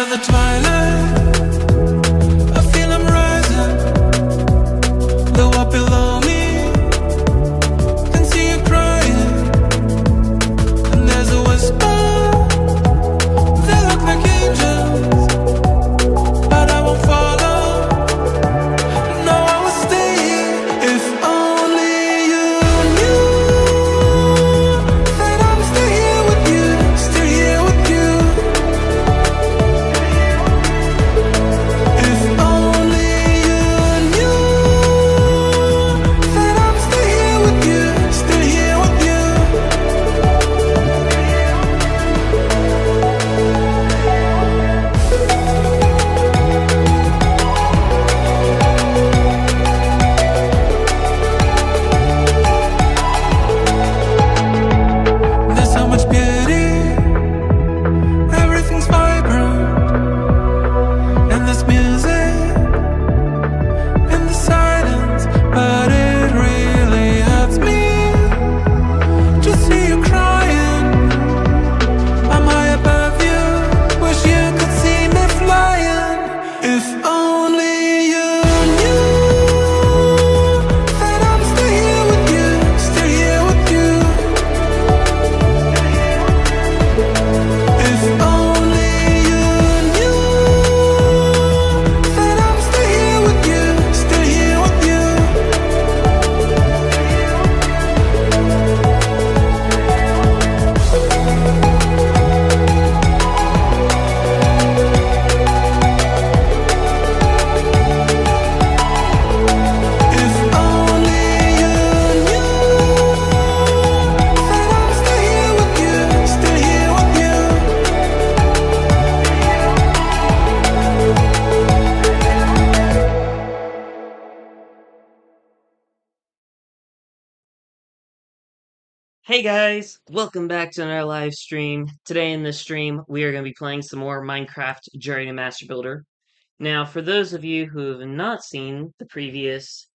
the twilight, I feel I'm rising. Low up below me, can see you crying. And there's a whisper, they look like angels, but I won't follow. No, I will stay here. If only you knew that I'm still here with you, still here with you. If only you knew that I'm still here with you, still here with you. There's so much beauty, everything's vibrant, and there's music in the silence, but it really hurts me to see you crying. I'm high above you, wish you could see me flying. If only you knew that I'm still here with you, still here with you. If only you knew that I'm still here with you, still here with you. If only you knew that I'm still here with you, still here with you. Hey guys, welcome back to another live stream. Today in this stream, we are going to be playing some more Minecraft Journey to Master Builder. Now, for those of you who have not seen the previous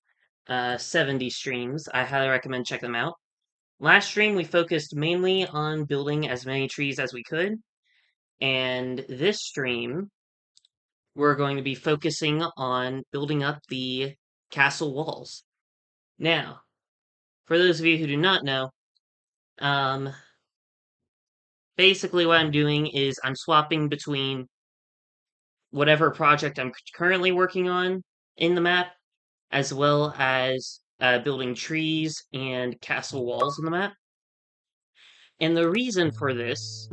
70 streams, I highly recommend check them out. Last stream, we focused mainly on building as many trees as we could, and this stream, we're going to be focusing on building up the castle walls. Now, for those of you who do not know, basically what I'm doing is I'm swapping between whatever project I'm currently working on in the map, as well as building trees and castle walls in the map. And the reason for this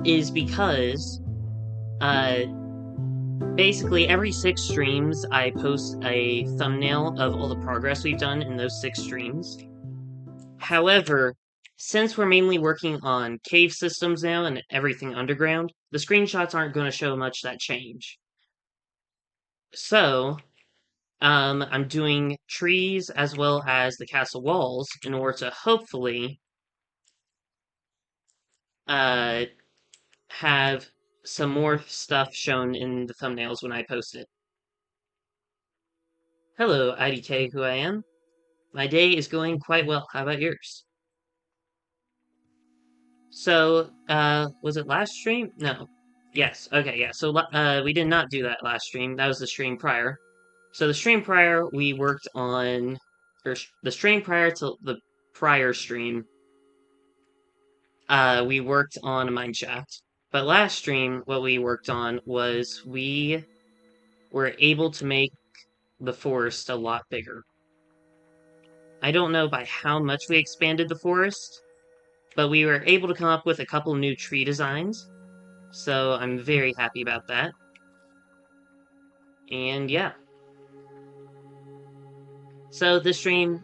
is because basically every 6 streams I post a thumbnail of all the progress we've done in those 6 streams. However, since we're mainly working on cave systems now and everything underground, the screenshots aren't going to show much that change. So, I'm doing trees as well as the castle walls in order to hopefully have some more stuff shown in the thumbnails when I post it. Hello, IDK, who I am. My day is going quite well. How about yours? So, was it last stream? No. Yes, okay, yeah. So, we did not do that last stream. That was the stream prior. So, the stream prior, we worked on... Or, the stream prior to the prior stream, we worked on a mine shaft. But last stream, what we worked on was we were able to make the forest a lot bigger. I don't know by how much we expanded the forest, but we were able to come up with a couple new tree designs, so I'm very happy about that. And yeah. So this stream,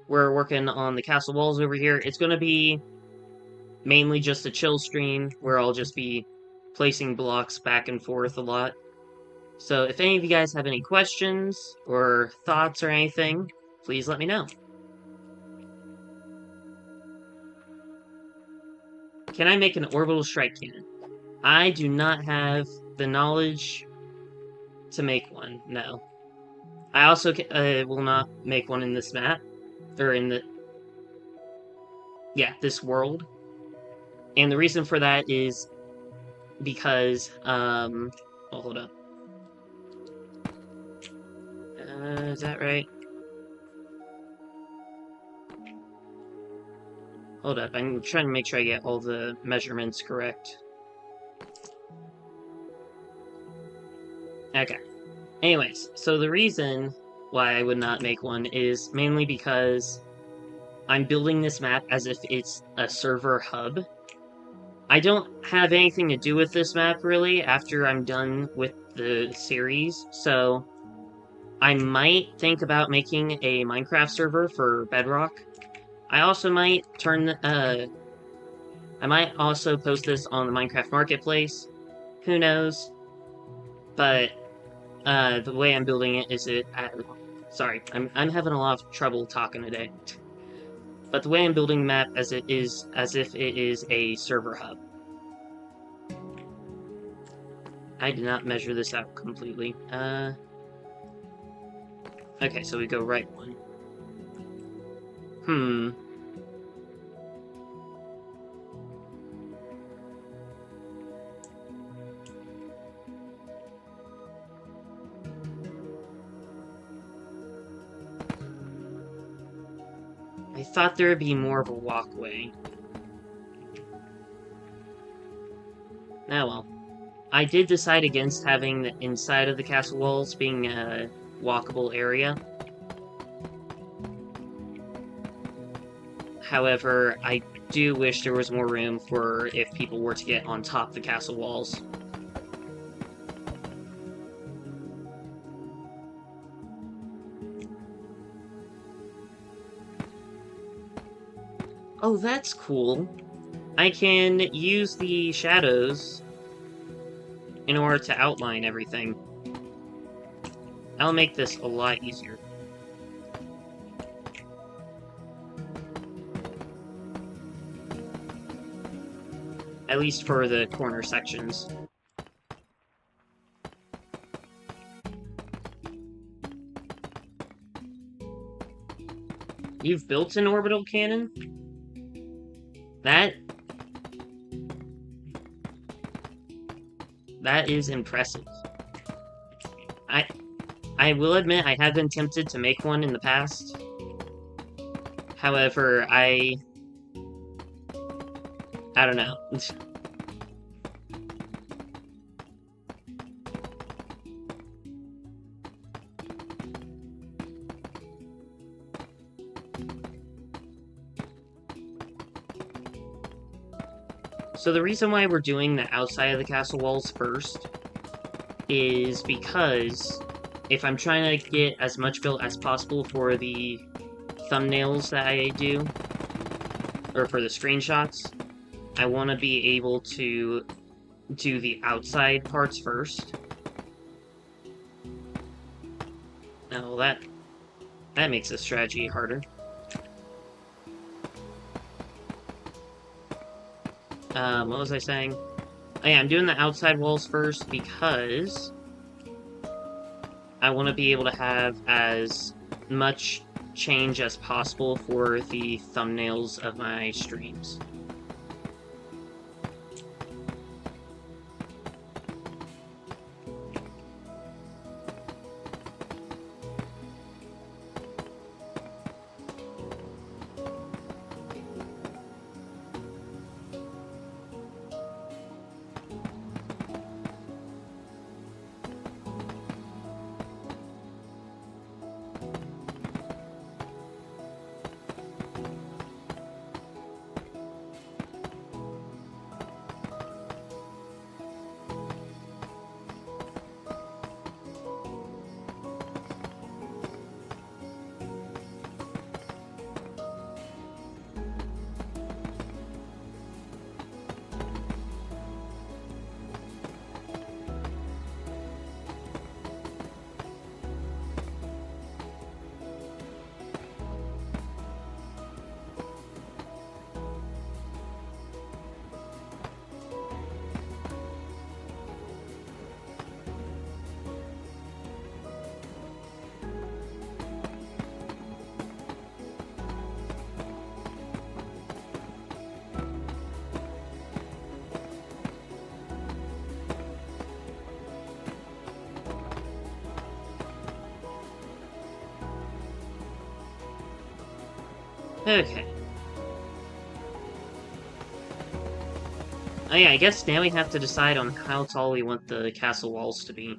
we're working on the castle walls over here. It's going to be mainly just a chill stream, where I'll just be placing blocks back and forth a lot. So if any of you guys have any questions, or thoughts or anything, please let me know. Can I make an orbital strike cannon? I do not have the knowledge to make one, no. I also will not make one in this map, or in the... yeah, this world. And the reason for that is because, well, hold up. Is that right? Hold up, I'm trying to make sure I get all the measurements correct. Okay. Anyways, so the reason why I would not make one is mainly because I'm building this map as if it's a server hub. I don't have anything to do with this map, really, after I'm done with the series, so I might think about making a Minecraft server for Bedrock. I also might I might also post this on the Minecraft Marketplace. Who knows? But the way I'm building it is sorry, I'm having a lot of trouble talking today. But the way I'm building the map as if it is a server hub. I did not measure this out completely. Okay, so we go right one. I thought there would be more of a walkway. Oh well. I did decide against having the inside of the castle walls being a walkable area. However, I do wish there was more room for if people were to get on top of the castle walls. Oh, that's cool. I can use the shadows in order to outline everything. That'll make this a lot easier. At least for the corner sections. You've built an orbital cannon? That is impressive. I will admit I have been tempted to make one in the past. However, I don't know. So the reason why we're doing the outside of the castle walls first is because if I'm trying to get as much built as possible for the thumbnails that I do, or for the screenshots, I want to be able to do the outside parts first. Oh, that makes the strategy harder. What was I saying? Oh yeah, I'm doing the outside walls first because I want to be able to have as much change as possible for the thumbnails of my streams. Okay. Oh yeah, I guess now we have to decide on how tall we want the castle walls to be.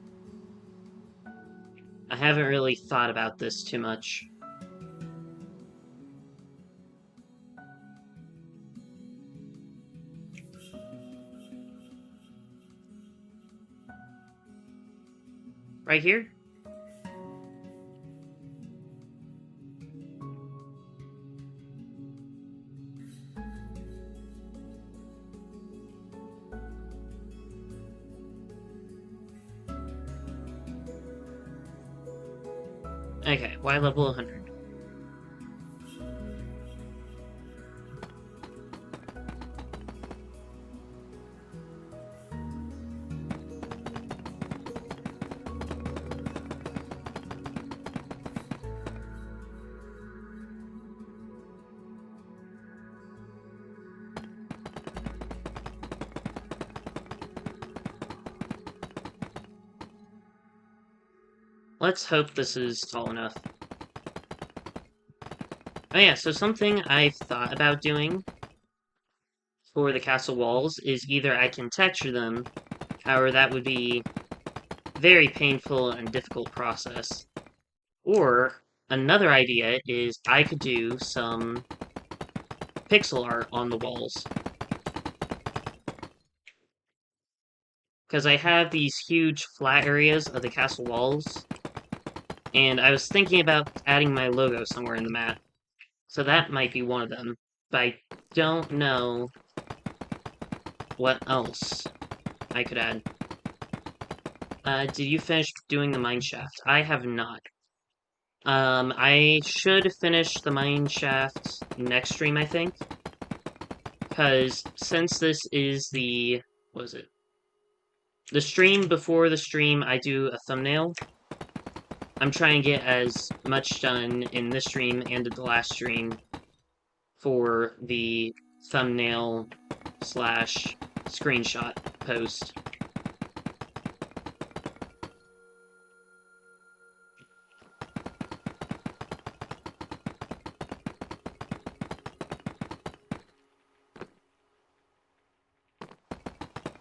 I haven't really thought about this too much. Right here? Okay, why level 100? Let's hope this is tall enough. Oh yeah, so something I've thought about doing for the castle walls is either I can texture them, however that would be very painful and difficult process, or another idea is I could do some pixel art on the walls. Because I have these huge flat areas of the castle walls, and I was thinking about adding my logo somewhere in the map. So that might be one of them, but I don't know what else I could add. Did you finish doing the mine shaft? I have not. I should finish the mine shaft next stream, I think. Because since this is the... what is it? The stream before the stream, I do a thumbnail. I'm trying to get as much done in this stream and the last stream for the thumbnail slash screenshot post.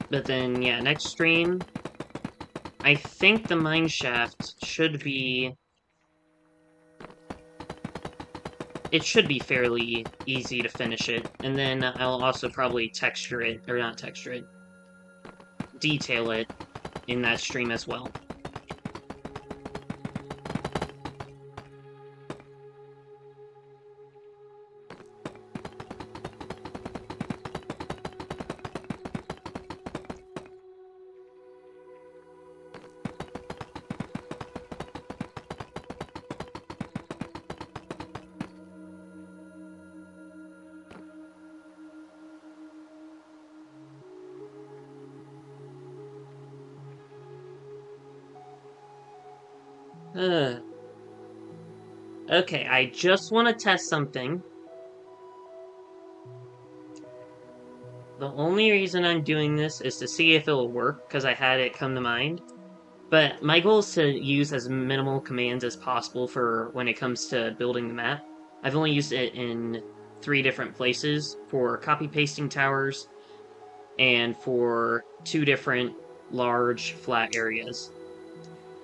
But then, yeah, next stream, I think the mine shaft should be... it should be fairly easy to finish it. And then I'll also probably texture it, or not texture it, detail it in that stream as well. Okay, I just want to test something. The only reason I'm doing this is to see if it'll work, because I had it come to mind. But my goal is to use as minimal commands as possible for when it comes to building the map. I've only used it in 3 different places, for copy-pasting towers, and for 2 different large flat areas.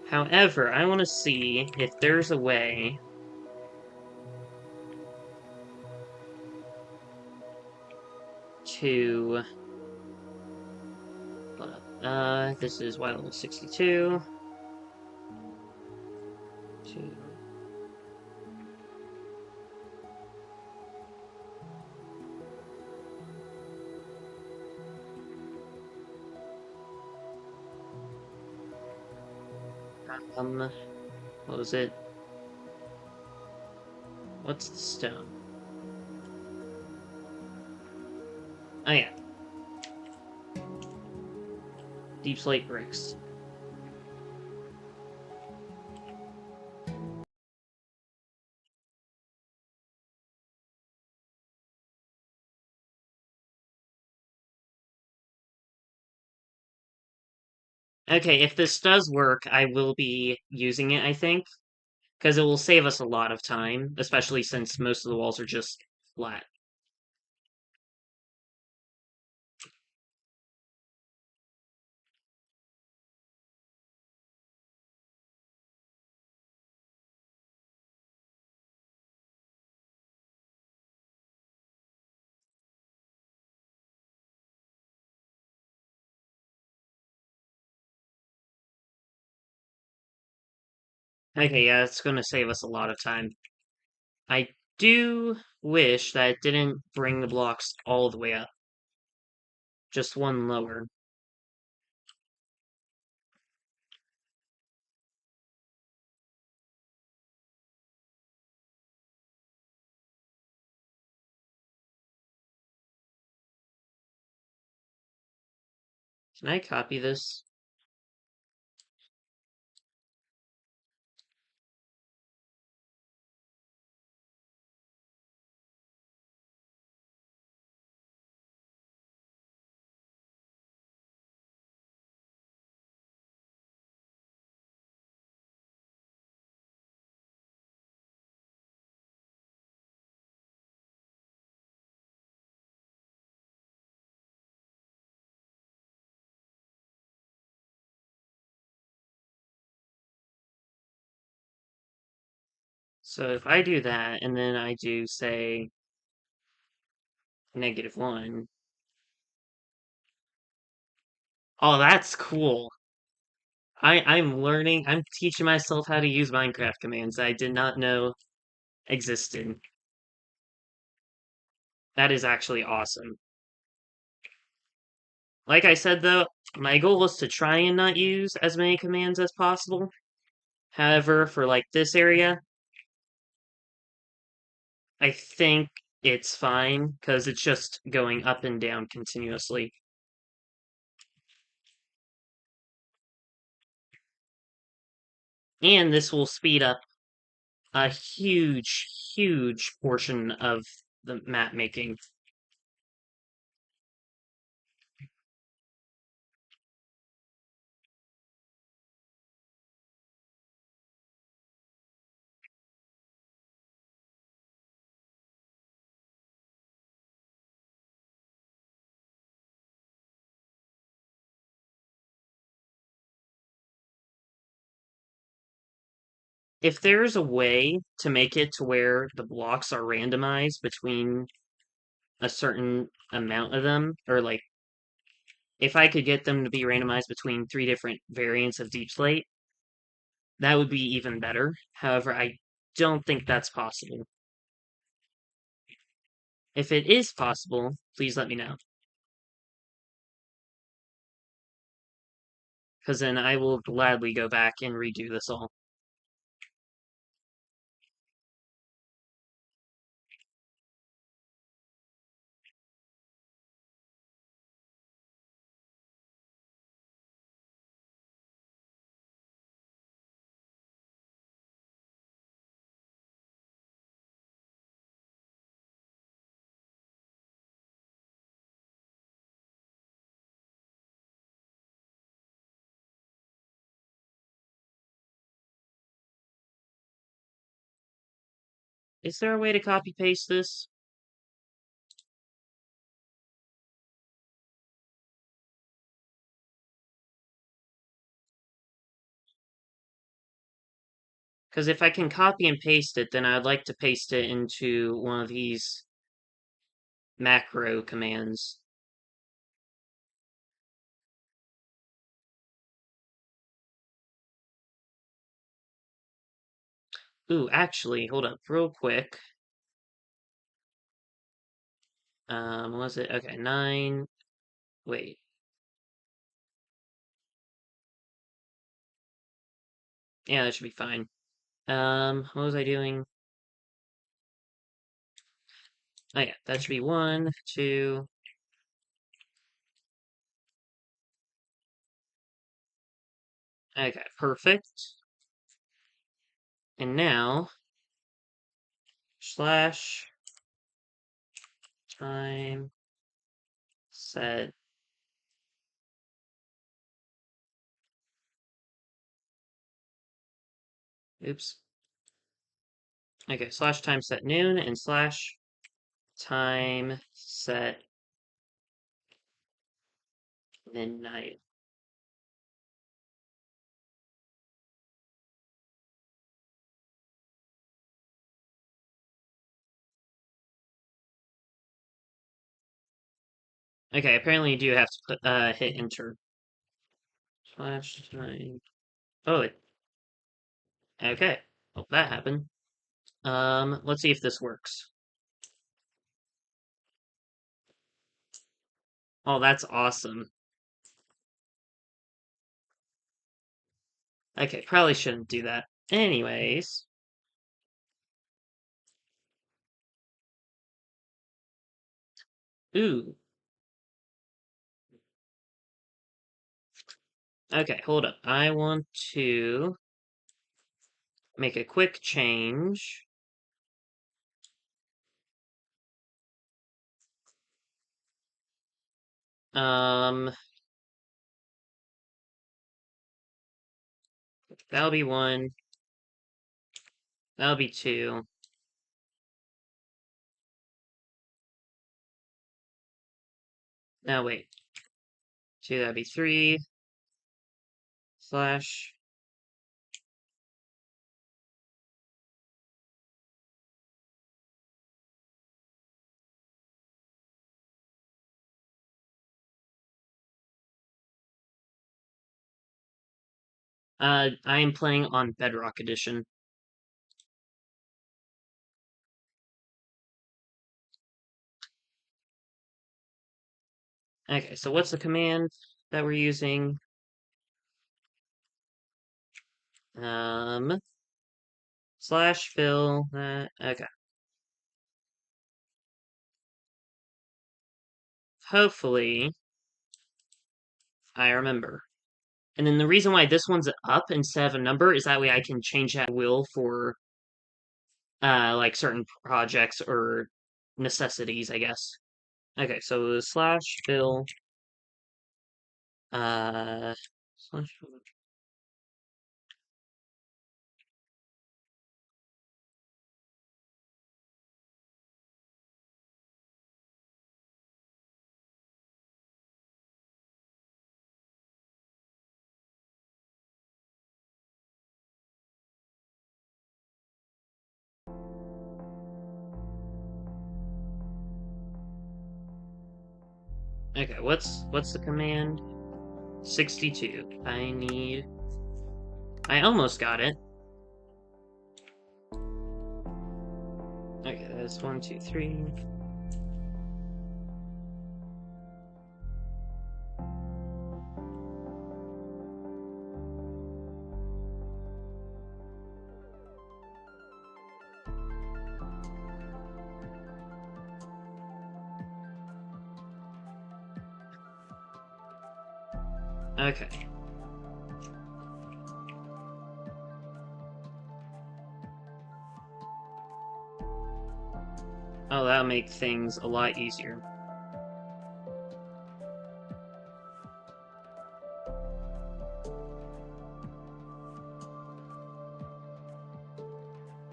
However, I want to see if there's a way to... this is Y level 62. Two. What was it? What's the stone? Oh yeah. Deep slate bricks. Okay, if this does work, I will be using it, I think. Because it will save us a lot of time, especially since most of the walls are just flat. Okay, yeah, it's going to save us a lot of time. I do wish that it didn't bring the blocks all the way up. Just one lower. Can I copy this? So if I do that, and then I do, say, -1. Oh, that's cool. I'm teaching myself how to use Minecraft commands I did not know existed. That is actually awesome. Like I said, though, my goal was to try and not use as many commands as possible. However, for like this area, I think it's fine because it's just going up and down continuously. And this will speed up a huge, huge portion of the map making. If there's a way to make it to where the blocks are randomized between a certain amount of them, or like if I could get them to be randomized between 3 different variants of Deep Slate, that would be even better. However, I don't think that's possible. If it is possible, please let me know. Because then I will gladly go back and redo this all. Is there a way to copy paste this? Because if I can copy and paste it, then I'd like to paste it into one of these macro commands. Ooh, actually, hold up real quick. What was it? Okay, 9. Wait. Yeah, that should be fine. What was I doing? Oh yeah, that should be 1, 2. Okay, perfect. And now, slash time set. Oops. Okay, slash time set noon and slash Time set midnight. Okay, apparently you do have to put hit enter. Flash time. Oh, okay. Well, that happened. Let's see if this works. Oh, that's awesome. Okay, probably shouldn't do that. Anyways. Ooh. Okay, hold up. I want to make a quick change. That'll be 1. That'll be 2. No, wait. 2, that'd be 3. Slash. I am playing on Bedrock Edition. Okay, so what's the command that we're using? Slash fill. Okay. Hopefully, I remember. And then the reason why this one's up instead of a number is that way I can change that will for like certain projects or necessities, I guess. Okay, so slash fill slash fill. Okay, what's the command? 62. I almost got it. Okay, that's 1, 2, 3. Okay. Oh, that'll make things a lot easier.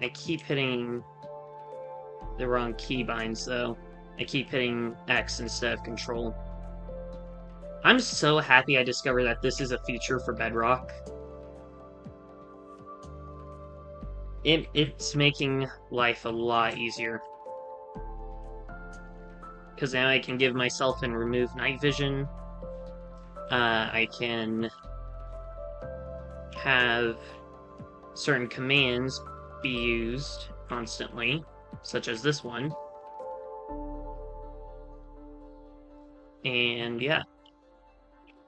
I keep hitting the wrong keybinds, though. I keep hitting X instead of Control. I'm so happy I discovered that this is a feature for Bedrock. It's making life a lot easier. Because now I can give myself and remove night vision. I can have certain commands be used constantly, such as this one. And yeah.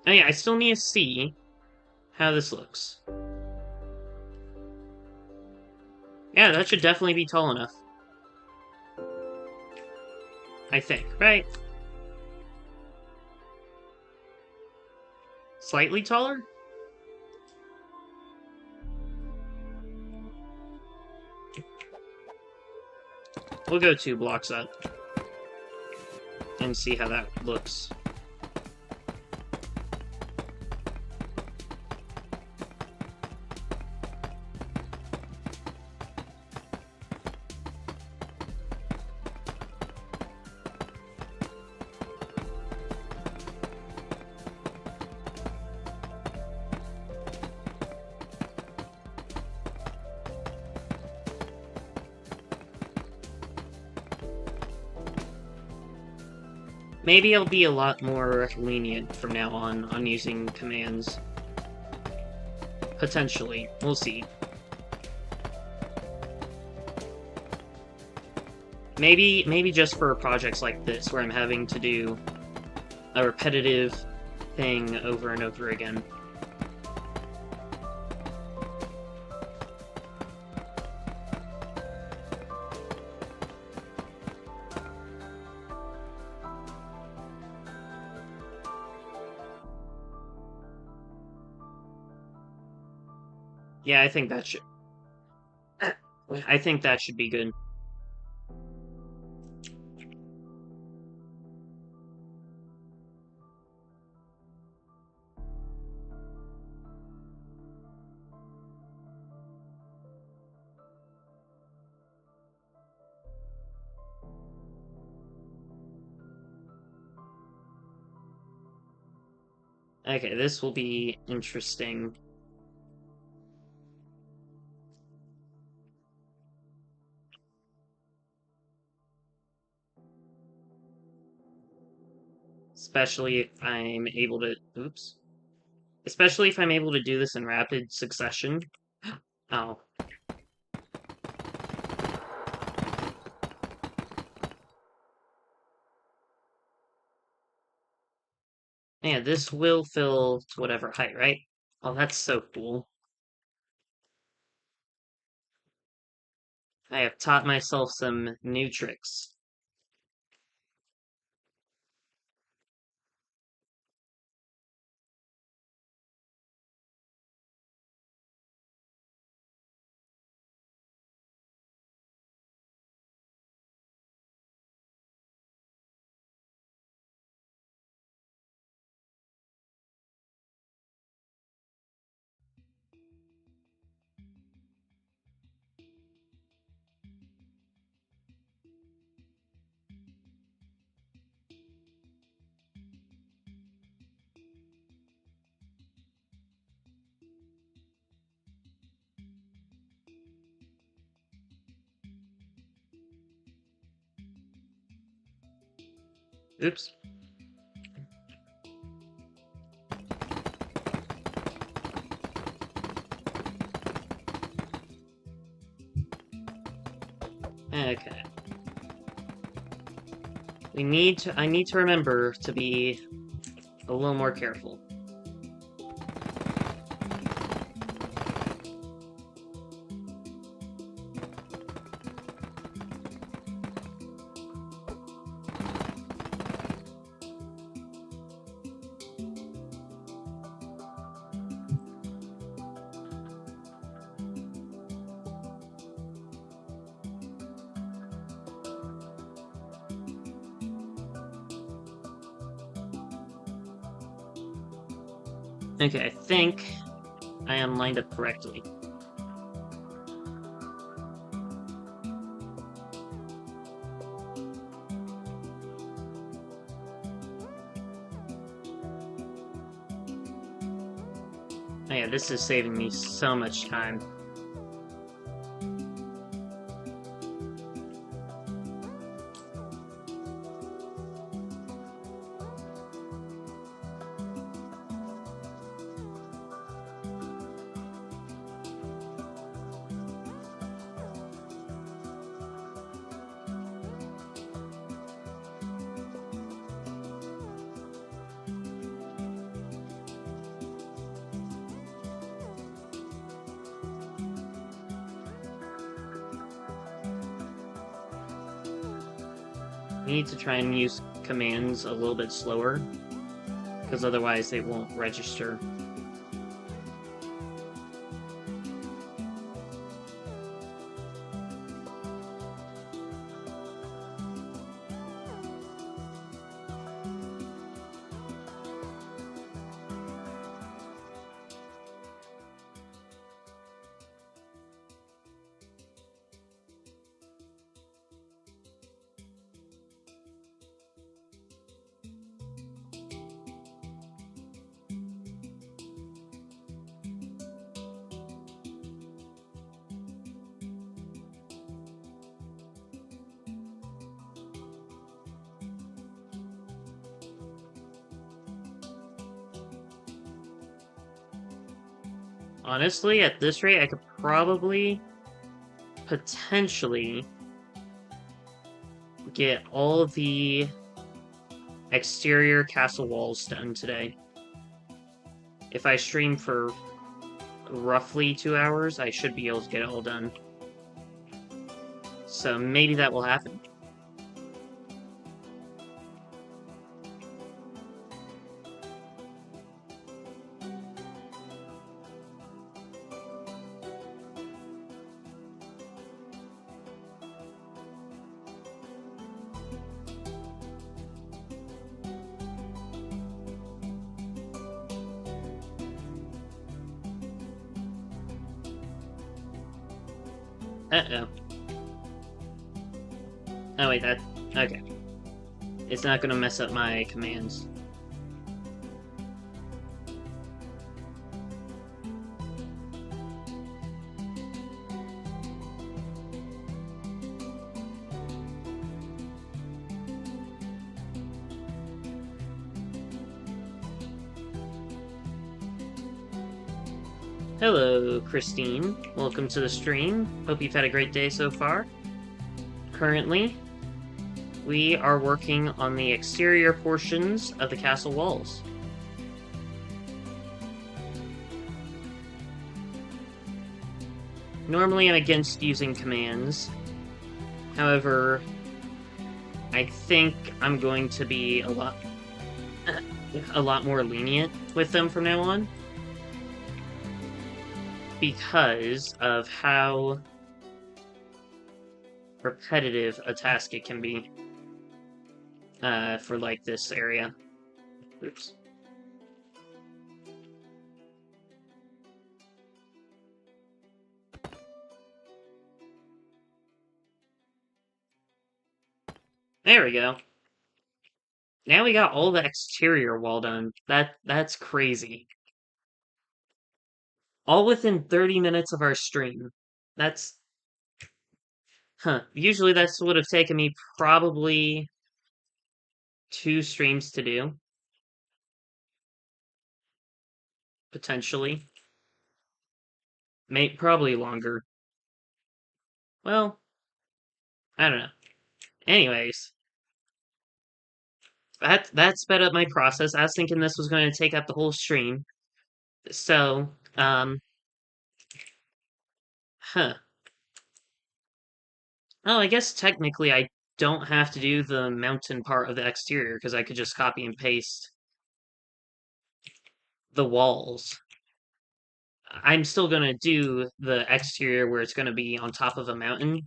Oh yeah, I still need to see how this looks. Yeah, that should definitely be tall enough. I think, right? Slightly taller? We'll go 2 blocks up. And see how that looks. Maybe I'll be a lot more lenient from now on using commands. Potentially. We'll see. Maybe just for projects like this, where I'm having to do a repetitive thing over and over again. Yeah, I think that should be good. Okay, this will be interesting. Especially if I'm able to... Oops. Especially if I'm able to do this in rapid succession. Oh. Yeah, this will fill to whatever height, right? Oh, that's so cool. I have taught myself some new tricks. Oops. Okay. I need to remember to be a little more careful. Okay, I think I am lined up correctly. Oh yeah, this is saving me so much time. I need to try and use commands a little bit slower, because otherwise they won't register. Honestly, at this rate, I could probably, potentially, get all the exterior castle walls done today. If I stream for roughly 2 hours, I should be able to get it all done. So maybe that will happen. Uh-oh. Oh wait, that... okay. It's not gonna mess up my commands. Hello, Christine. Welcome to the stream. Hope you've had a great day so far. Currently, we are working on the exterior portions of the castle walls. Normally, I'm against using commands. However, I think I'm going to be a lot more lenient with them from now on, because of how repetitive a task it can be for, like, this area. Oops. There we go. Now we got all the exterior wall done. That's crazy. All within 30 minutes of our stream. That's... huh. Usually this would have taken me probably 2 streams to do. Potentially. Probably longer. Well, I don't know. Anyways. That sped up my process. I was thinking this was going to take up the whole stream. So, huh. Oh, I guess technically I don't have to do the mountain part of the exterior, because I could just copy and paste the walls. I'm still gonna do the exterior where it's gonna be on top of a mountain.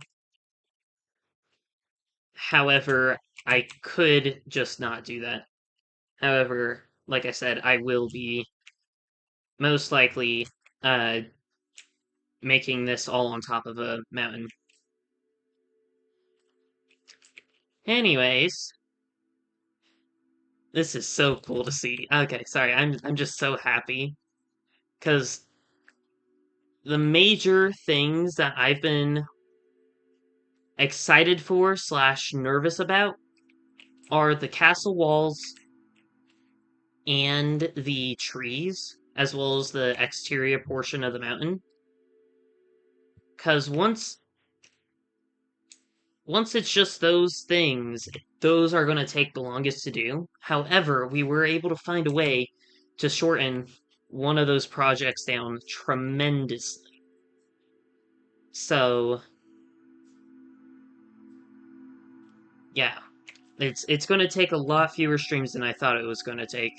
However, I could just not do that. However, like I said, I will be most likely making this all on top of a mountain. Anyways, this is so cool to see. Okay, sorry, I'm just so happy, because the major things that I've been excited for / nervous about are the castle walls and the trees, as well as the exterior portion of the mountain. Because once it's just those things, those are going to take the longest to do. However, we were able to find a way to shorten one of those projects down tremendously. So, yeah, it's going to take a lot fewer streams than I thought it was going to take.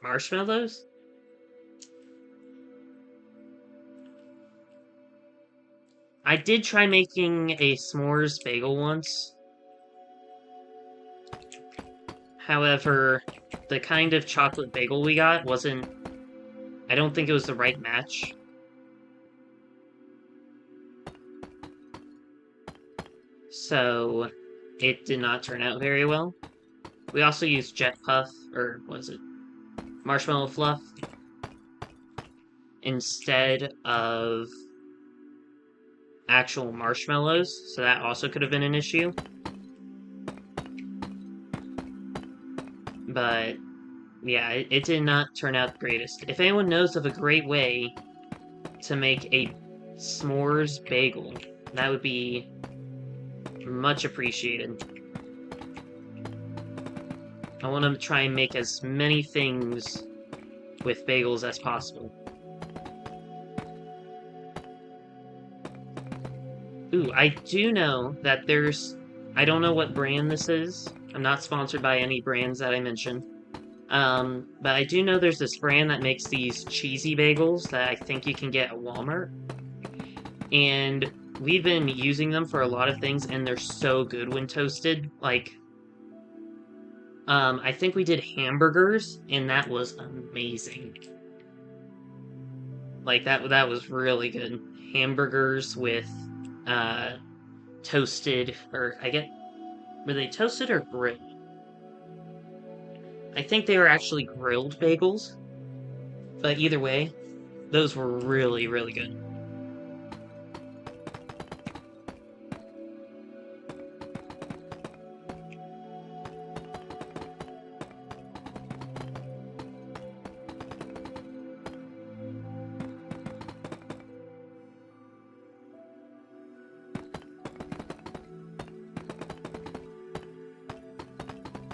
Marshmallows? I did try making a s'mores bagel once. However, the kind of chocolate bagel we got wasn't... I don't think it was the right match. So, it did not turn out very well. We also used Jet Puff, or was it Marshmallow Fluff, instead of actual marshmallows, so that also could have been an issue. But Yeah, it did not turn out the greatest. If anyone knows of a great way to make a s'mores bagel, that would be much appreciated. I want to try and make as many things with bagels as possible. Ooh, I do know that there's... I don't know what brand this is. I'm not sponsored by any brands that I mentioned. But I do know there's this brand that makes these cheesy bagels that I think you can get at Walmart. And we've been using them for a lot of things, and they're so good when toasted. Like, I think we did hamburgers, and that was amazing. Like, that was really good. Hamburgers with, uh, toasted, or I get... Were they toasted or grilled? I think they were actually grilled bagels, but either way, those were really, really good.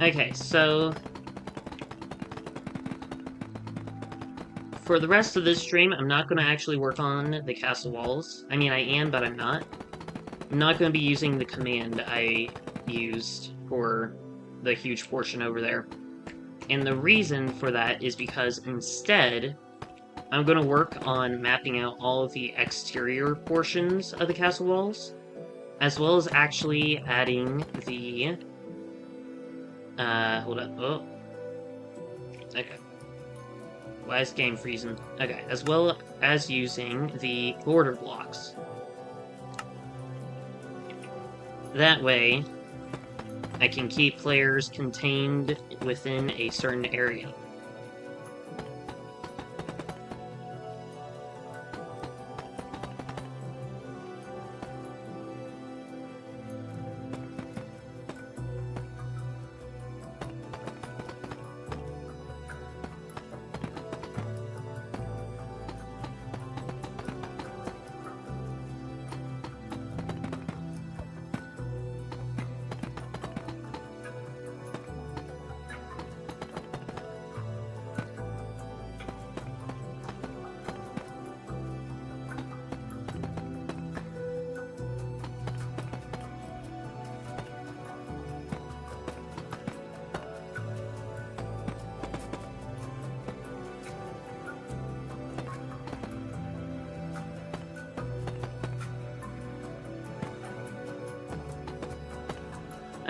Okay, so for the rest of this stream, I'm not going to actually work on the castle walls. I mean, I am, but I'm not. I'm not going to be using the command I used for the huge portion over there. And the reason for that is because instead, I'm going to work on mapping out all of the exterior portions of the castle walls, as well as actually adding the... hold up. Oh. Okay. Why is game freezing? Okay, as well as using the border blocks. That way, I can keep players contained within a certain area.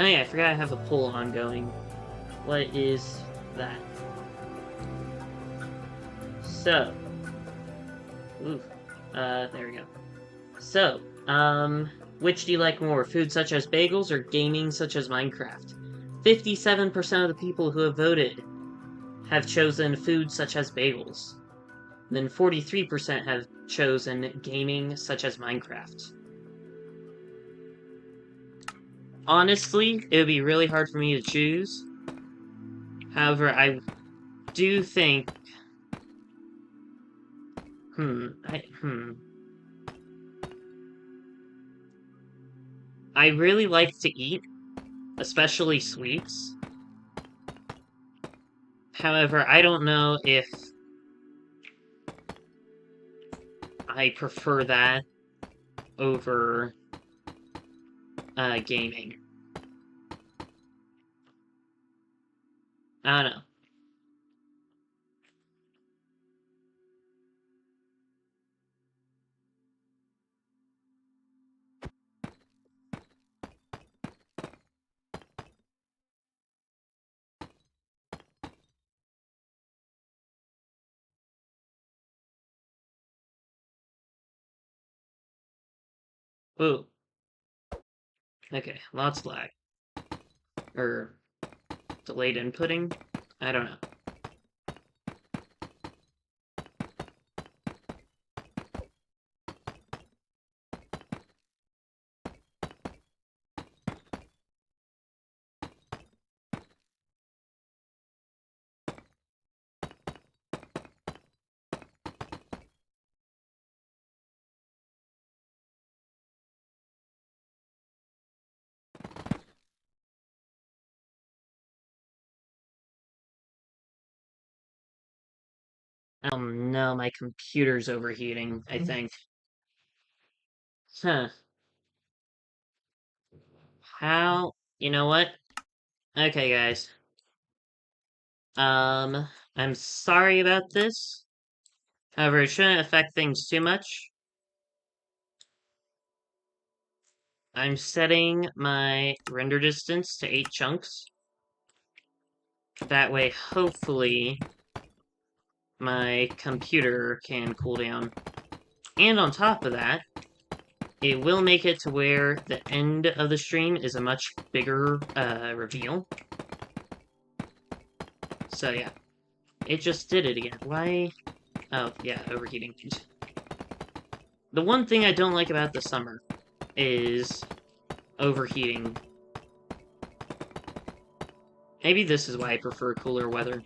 Oh yeah, I forgot I have a poll ongoing. What is that? So, there we go. So, which do you like more? Food such as bagels or gaming such as Minecraft? 57% of the people who have voted have chosen food such as bagels. Then 43% have chosen gaming such as Minecraft. Honestly, it would be really hard for me to choose. However, I do think... I really like to eat, especially sweets. However, I don't know if I prefer that over gaming. I don't know. Ooh. Okay, lots of lag. Or delayed inputting? I don't know. Oh no, my computer's overheating, I think. Huh. How? You know what? Okay, guys. I'm sorry about this. However, it shouldn't affect things too much. I'm setting my render distance to 8 chunks. That way, hopefully, my computer can cool down. And on top of that, it will make it to where the end of the stream is a much bigger reveal. So yeah, it just did it again. Why? Oh, yeah, overheating. The one thing I don't like about the summer is overheating. Maybe this is why I prefer cooler weather.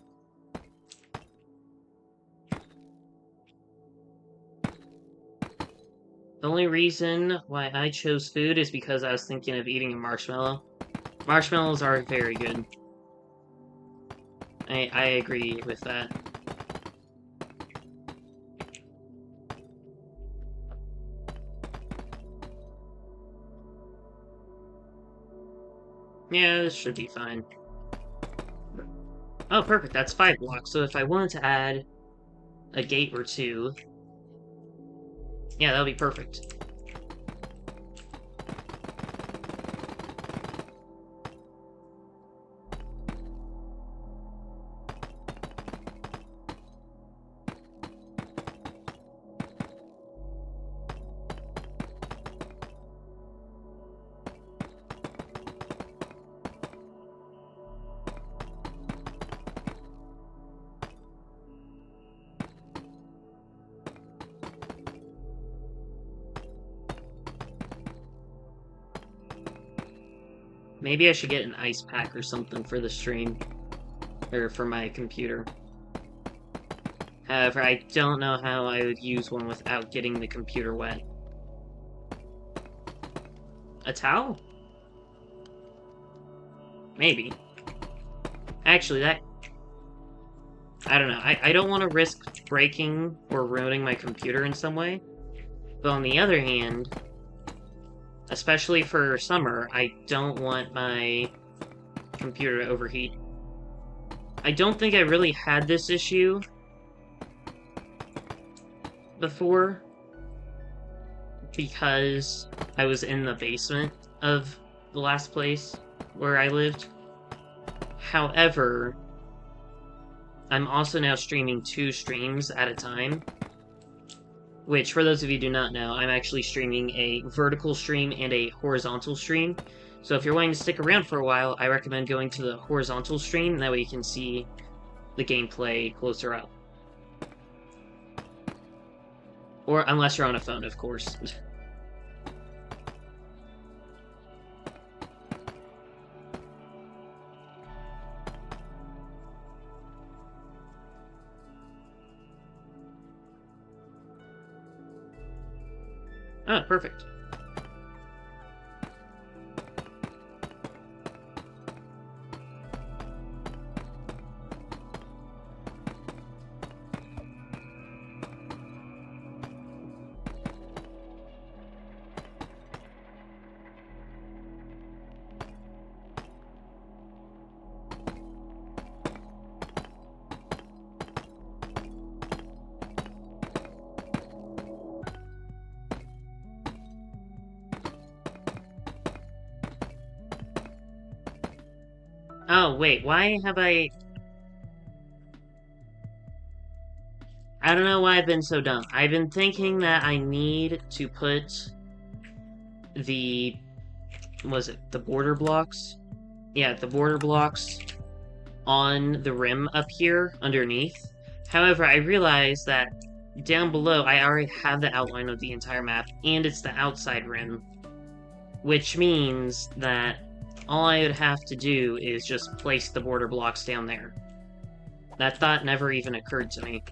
The only reason why I chose food is because I was thinking of eating a marshmallow. Marshmallows are very good. I agree with that. Yeah, this should be fine. Oh, perfect, that's 5 blocks, so if I wanted to add a gate or two, yeah, that'll be perfect. Maybe I should get an ice pack or something for the stream. Or for my computer. However, I don't know how I would use one without getting the computer wet. A towel? Maybe. Actually, that... I don't know. I don't want to risk breaking or ruining my computer in some way. But on the other hand, especially for summer, I don't want my computer to overheat. I don't think I really had this issue before because I was in the basement of the last place where I lived. However, I'm also now streaming 2 streams at a time, which, for those of you who do not know, I'm actually streaming a vertical stream and a horizontal stream. So if you're wanting to stick around for a while, I recommend going to the horizontal stream, that way you can see the gameplay closer up. Or unless you're on a phone, of course. Oh, perfect. Oh, wait, why have I don't know why I've been so dumb. I've been thinking that I need to put the... was it the border blocks? Yeah, the border blocks on the rim up here underneath. However, I realized that down below I already have the outline of the entire map, and it's the outside rim. Which means that all I would have to do is just place the border blocks down there. That thought never even occurred to me.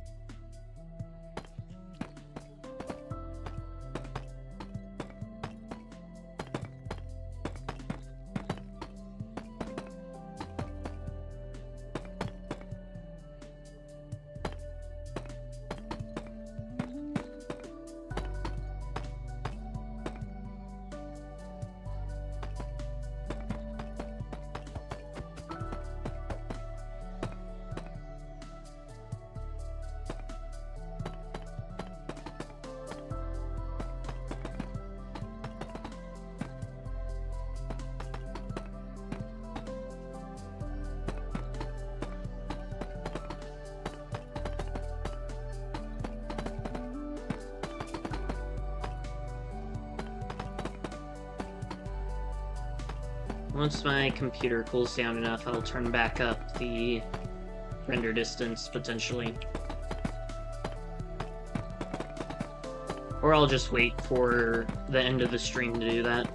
once my computer cools down enough, I'll turn back up the render distance, potentially. Or I'll just wait for the end of the stream to do that.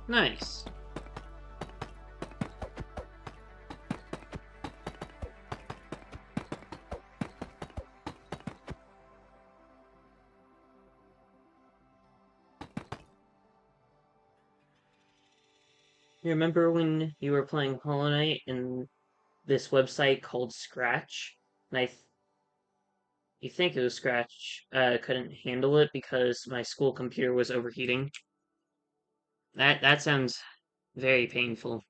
Nice. You remember when you were playing Hollow Knight in this website called Scratch? And you think it was Scratch, couldn't handle it because my school computer was overheating. That sounds very painful.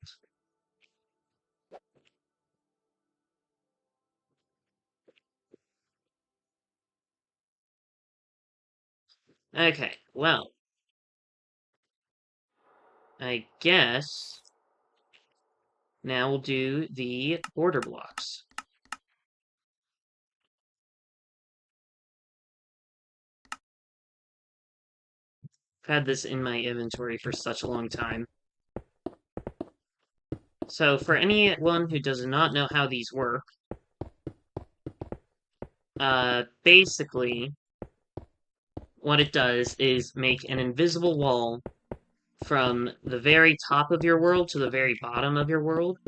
Okay, well, I guess now we'll do the border blocks. I've had this in my inventory for such a long time. So for anyone who does not know how these work, basically what it does is make an invisible wall from the very top of your world to the very bottom of your world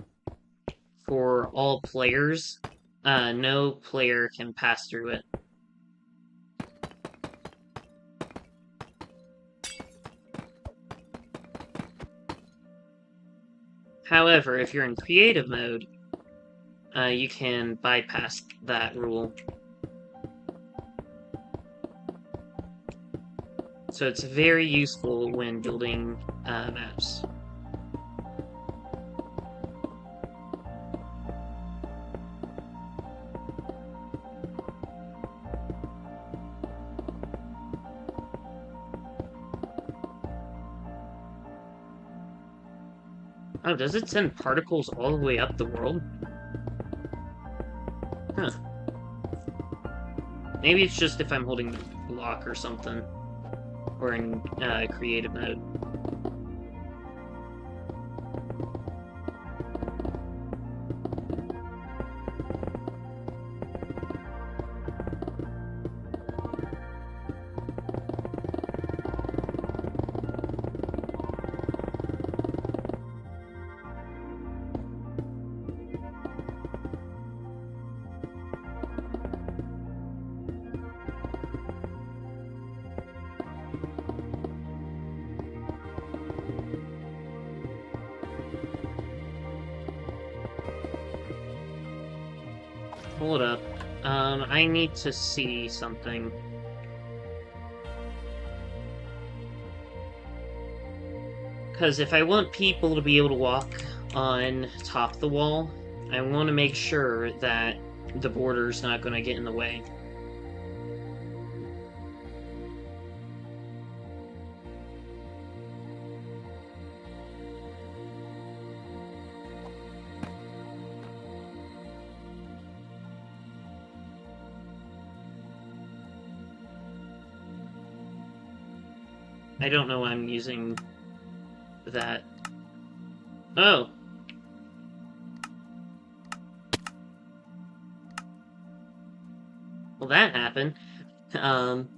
for all players. No player can pass through it. However, if you're in creative mode, you can bypass that rule. So it's very useful when building maps. Oh, does it send particles all the way up the world? Huh. Maybe it's just if I'm holding the block or something. Or in creative mode. Hold up. I need to see something. Because if I want people to be able to walk on top of the wall, I want to make sure that the border's not going to get in the way. I don't know why I'm using that. Oh! Well, that happened. Um...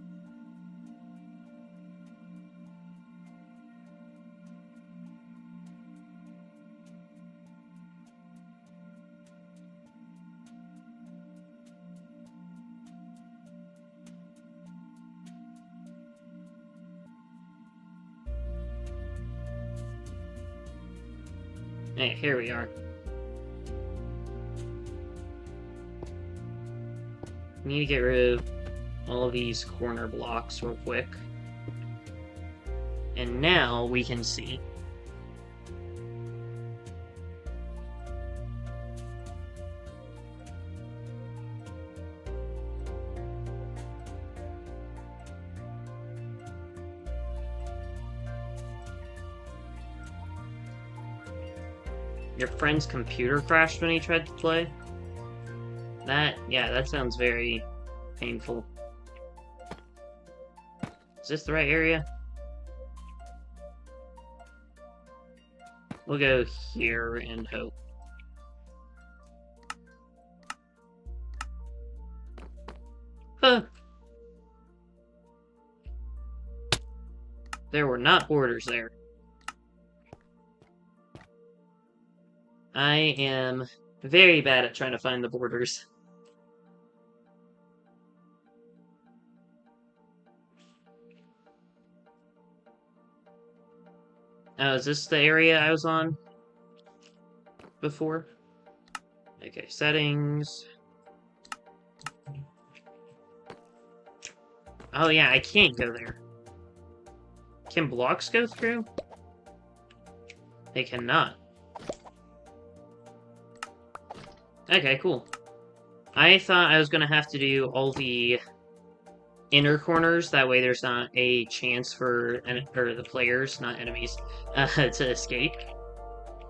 Hey, here we are. Need to get rid of all of these corner blocks real quick. And now we can see. Your friend's computer crashed when he tried to play? Yeah, that sounds very painful. Is this the right area? We'll go here and hope. Huh. There were not borders there. I am very bad at trying to find the borders. Oh, is this the area I was on before? Okay, settings. Oh yeah, I can't go there. Can blocks go through? They cannot. Okay, cool. I thought I was gonna have to do all the inner corners, that way there's not a chance for the players, not enemies, to escape.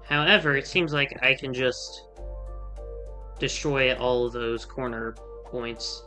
However, it seems like I can just destroy all of those corner points.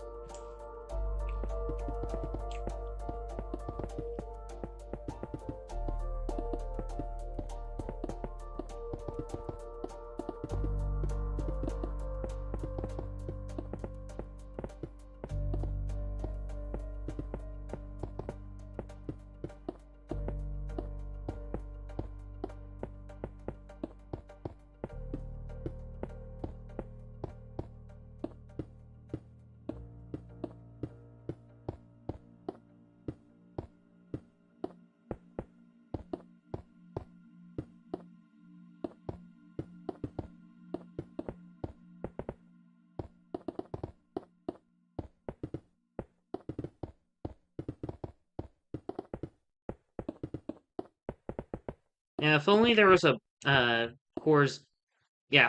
Now, if only there was a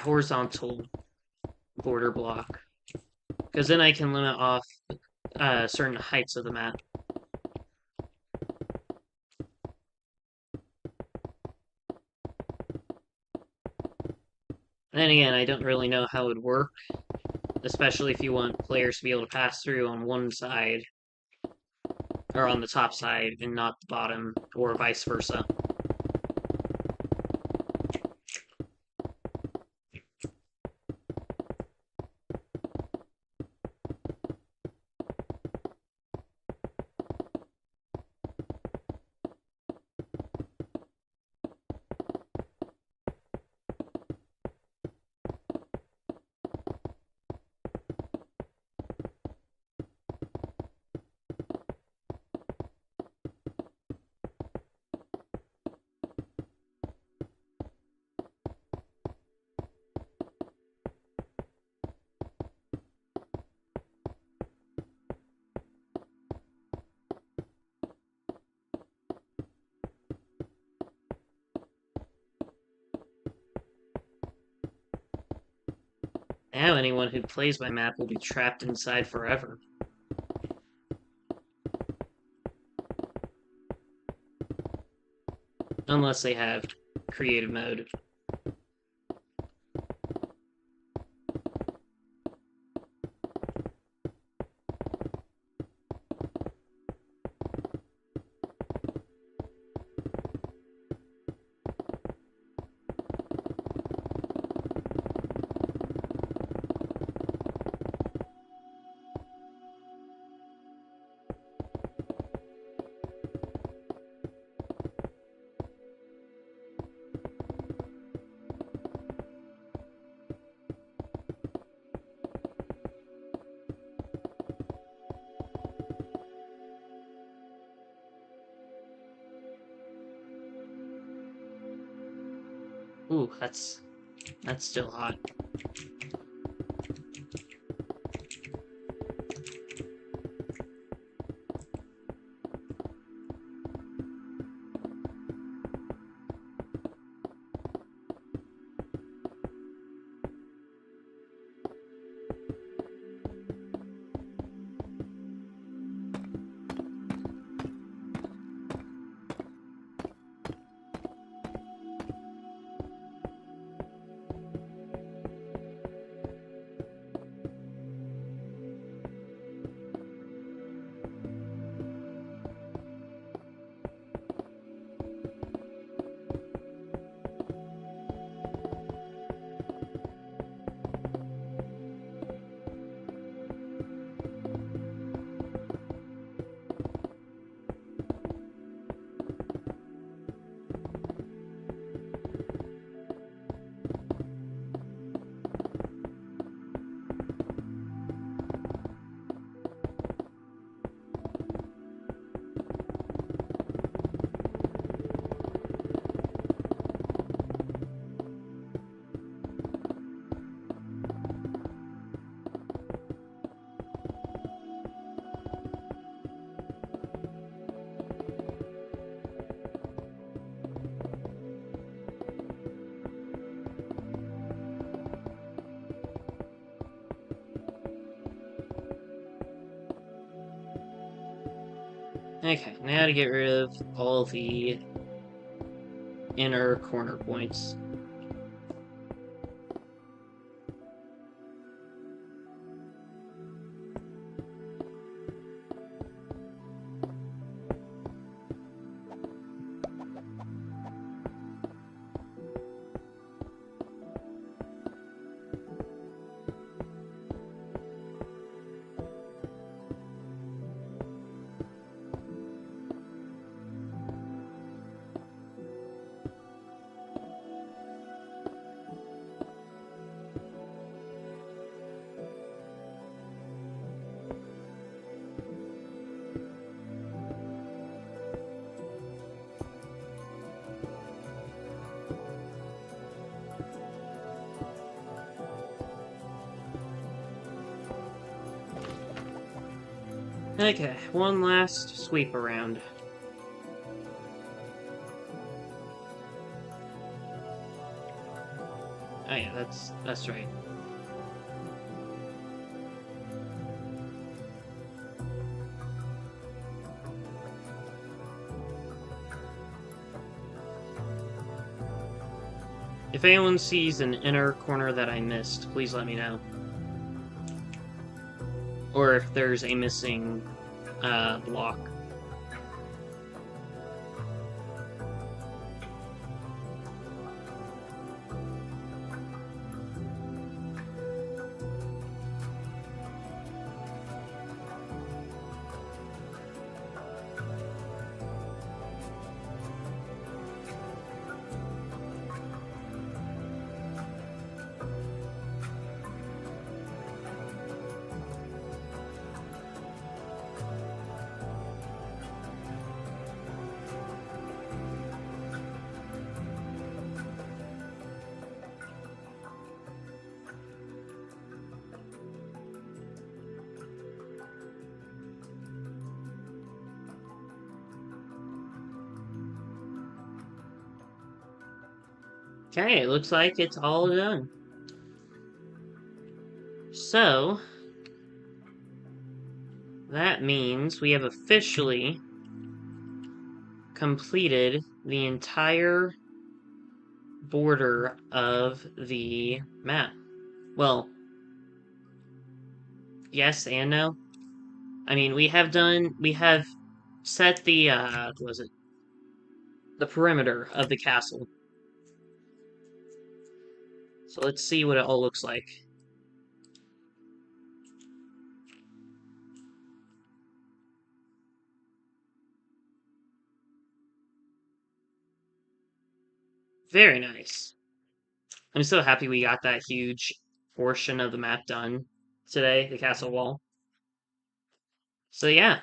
horizontal border block, because then I can limit off certain heights of the map. Then again, I don't really know how it would work, especially if you want players to be able to pass through on one side, or on the top side, and not the bottom, or vice versa. Now anyone who plays my map will be trapped inside forever. Unless they have creative mode. Ooh, that's still hot. Okay, now to get rid of all the inner corner points. Okay, one last sweep around. Oh yeah, that's right. If anyone sees an inner corner that I missed, please let me know. Or if there's a missing block. Okay, it looks like it's all done. So, that means we have officially completed the entire border of the map. Well, yes and no. I mean, we have set the, what was it? The perimeter of the castle. So let's see what it all looks like. Very nice. I'm so happy we got that huge portion of the map done today, the castle wall. So yeah,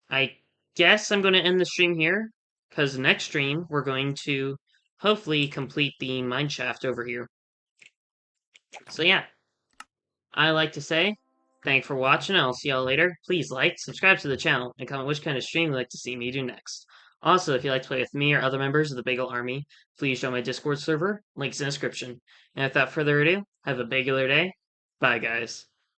I guess I'm going to end the stream here, because next stream we're going to hopefully complete the mine shaft over here. So yeah, I like to say, thanks for watching, I'll see y'all later. Please like, subscribe to the channel, and comment which kind of stream you'd like to see me do next. Also, if you'd like to play with me or other members of the Bagel Army, please join my Discord server, links in the description. And without further ado, have a bagular day. Bye, guys.